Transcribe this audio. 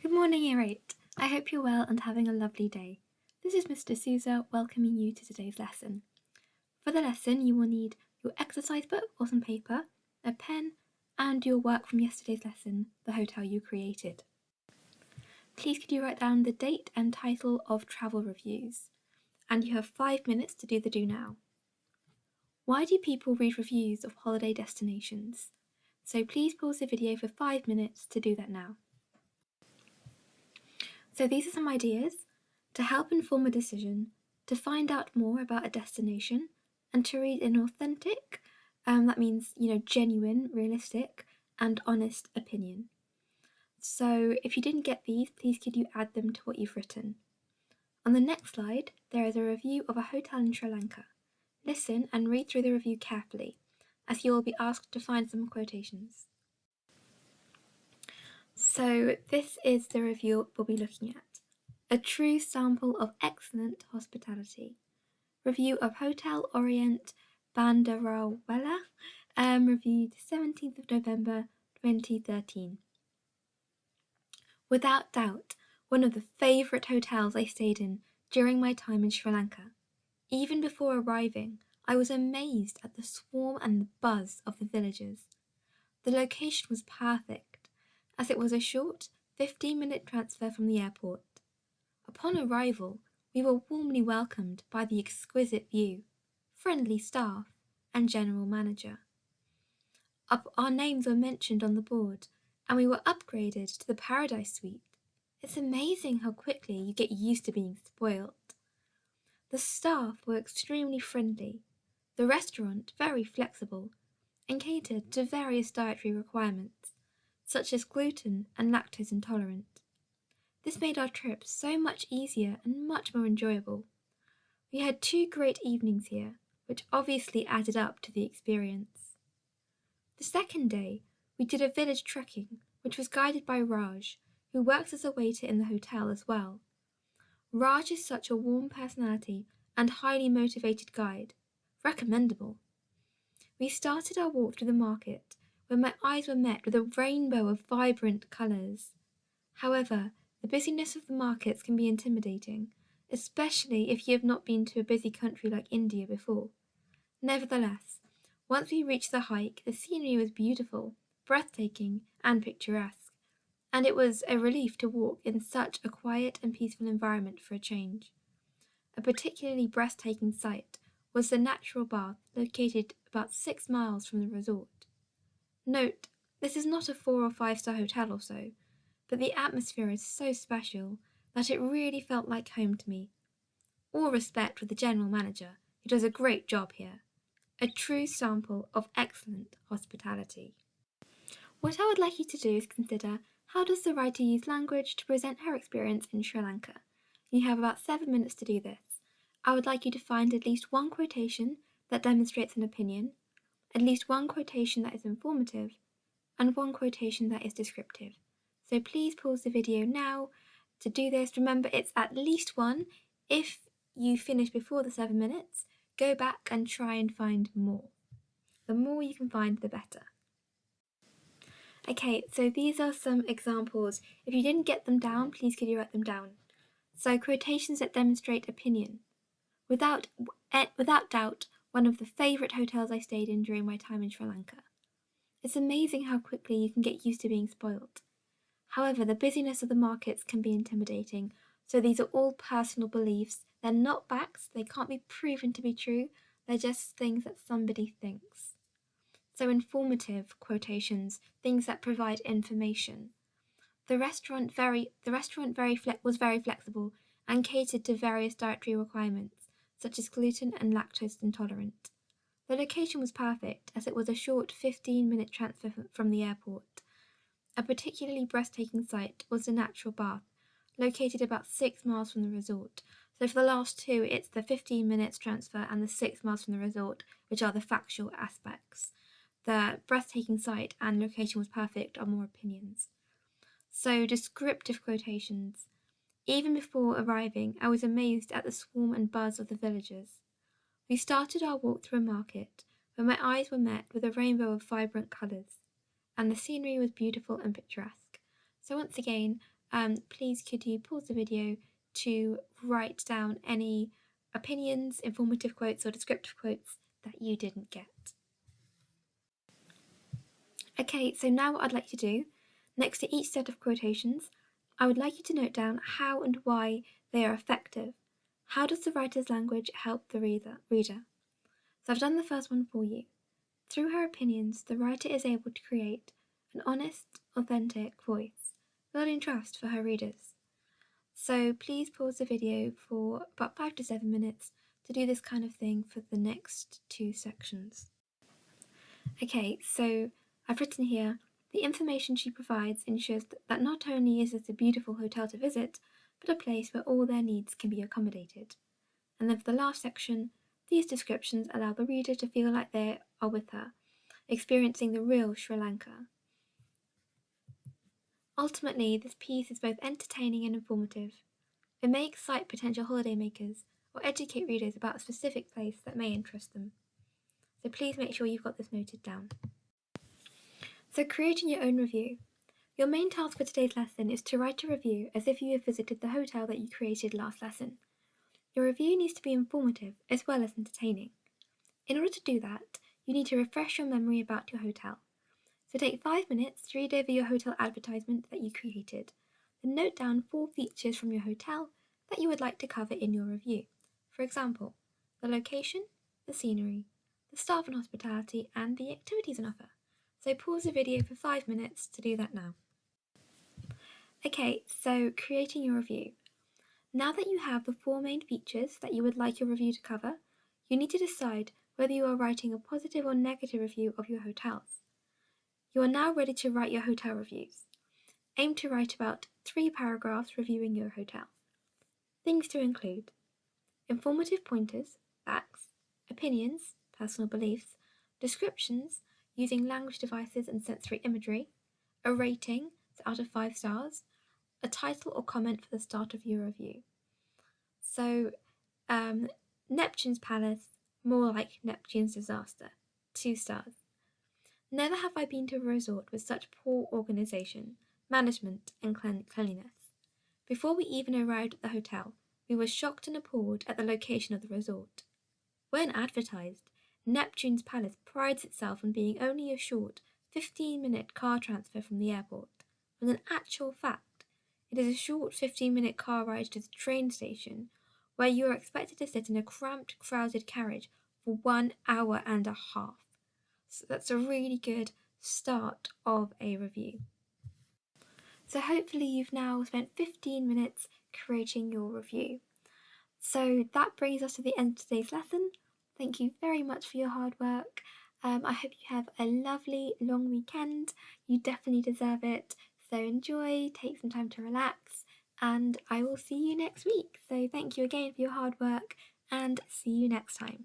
Good morning, Year 8. I hope you're well and having a lovely day. This is Mr. Souza welcoming you to today's lesson. For the lesson, you will need your exercise book or some paper, a pen, and your work from yesterday's lesson, The Hotel You Created. Please could you write down the date and title of travel reviews, and you have 5 minutes to do the do now. Why do people read reviews of holiday destinations? So please pause the video for 5 minutes to do that now. So these are some ideas to help inform a decision, to find out more about a destination, and to read an authentic, that means, genuine, realistic, and honest opinion. So if you didn't get these, please could you add them to what you've written. On the next slide, there is a review of a hotel in Sri Lanka. Listen and read through the review carefully, as you will be asked to find some quotations. So this is the review we'll be looking at. A true sample of excellent hospitality. Review of Hotel Orient Bandarawala, reviewed 17th of November 2013. Without doubt, one of the favourite hotels I stayed in during my time in Sri Lanka. Even before arriving, I was amazed at the swarm and the buzz of the villagers. The location was perfect, as it was a short 15-minute transfer from the airport. Upon arrival, we were warmly welcomed by the exquisite view, friendly staff, and general manager. Our names were mentioned on the board, and we were upgraded to the Paradise Suite. It's amazing how quickly you get used to being spoiled. The staff were extremely friendly, the restaurant very flexible, and catered to various dietary requirements, such as gluten and lactose intolerant. This made our trip so much easier and much more enjoyable. We had 2 great evenings here, which obviously added up to the experience. The second day, we did a village trekking, which was guided by Raj, who works as a waiter in the hotel as well. Raj is such a warm personality and highly motivated guide. Recommendable. We started our walk through the market, where my eyes were met with a rainbow of vibrant colours. However, the busyness of the markets can be intimidating, especially if you have not been to a busy country like India before. Nevertheless, once we reached the hike, the scenery was beautiful, breathtaking, and picturesque, and it was a relief to walk in such a quiet and peaceful environment for a change. A particularly breathtaking sight was the natural bath located about 6 miles from the resort. Note, this is not a 4 or 5-star hotel or so, but the atmosphere is so special that it really felt like home to me. All respect for the general manager, who does a great job here. A true sample of excellent hospitality. What I would like you to do is consider how does the writer use language to present her experience in Sri Lanka. You have about 7 minutes to do this. I would like you to find at least one quotation that demonstrates an opinion, at least one quotation that is informative, and one quotation that is descriptive. So please pause the video now to do this. Remember, it's at least one. If you finish before the 7 minutes, go back and try and find more. The more you can find, the better. Okay, so these are some examples. If you didn't get them down, please could you write them down. So quotations that demonstrate opinion. Without doubt, one of the favourite hotels I stayed in during my time in Sri Lanka. It's amazing how quickly you can get used to being spoiled. However, the busyness of the markets can be intimidating, so these are all personal beliefs. They're not facts, they can't be proven to be true, they're just things that somebody thinks. So informative quotations, things that provide information. The restaurant was very flexible and catered to various dietary requirements, such as gluten and lactose intolerant. The location was perfect, as it was a short 15-minute transfer from the airport. A particularly breathtaking sight was the natural bath, located about 6 miles from the resort. So for the last 2, it's the 15 minutes transfer and the 6 miles from the resort, which are the factual aspects. The breathtaking sight and location was perfect are more opinions. So descriptive quotations. Even before arriving, I was amazed at the swarm and buzz of the villagers. We started our walk through a market, where my eyes were met with a rainbow of vibrant colours, and the scenery was beautiful and picturesque. So once again, please could you pause the video to write down any opinions, informative quotes or descriptive quotes that you didn't get. Okay, so now what I'd like you to do, next to each set of quotations, I would like you to note down how and why they are effective. How does the writer's language help the reader? So I've done the first one for you. Through her opinions, the writer is able to create an honest, authentic voice, building trust for her readers. So please pause the video for about 5 to 7 minutes to do this kind of thing for the next 2 sections. Okay, so I've written here, the information she provides ensures that not only is it a beautiful hotel to visit, but a place where all their needs can be accommodated. And then for the last section, these descriptions allow the reader to feel like they are with her, experiencing the real Sri Lanka. Ultimately, this piece is both entertaining and informative. It may excite potential holidaymakers or educate readers about a specific place that may interest them. So please make sure you've got this noted down. So creating your own review. Your main task for today's lesson is to write a review as if you have visited the hotel that you created last lesson. Your review needs to be informative as well as entertaining. In order to do that, you need to refresh your memory about your hotel. So take 5 minutes to read over your hotel advertisement that you created, then note down 4 features from your hotel that you would like to cover in your review. For example, the location, the scenery, the staff and hospitality, and the activities on offer. So pause the video for 5 minutes to do that now. Okay, so creating your review. Now that you have the 4 main features that you would like your review to cover, you need to decide whether you are writing a positive or negative review of your hotels. You are now ready to write your hotel reviews. Aim to write about 3 paragraphs reviewing your hotel. Things to include: informative pointers, facts, opinions, personal beliefs, descriptions using language devices and sensory imagery, a rating, so out of 5 stars, a title or comment for the start of your review. So, Neptune's Palace, more like Neptune's Disaster, 2 stars. Never have I been to a resort with such poor organisation, management, and cleanliness. Before we even arrived at the hotel, we were shocked and appalled at the location of the resort. When advertised, Neptune's Palace prides itself on being only a short 15-minute car transfer from the airport, when in actual fact, it is a short 15-minute car ride to the train station, where you are expected to sit in a cramped, crowded carriage for 1 hour and a half. So that's a really good start of a review. So hopefully you've now spent 15 minutes creating your review. So that brings us to the end of today's lesson. Thank you very much for your hard work. I hope you have a lovely long weekend. You definitely deserve it. So enjoy, take some time to relax, and I will see you next week. So thank you again for your hard work, and see you next time.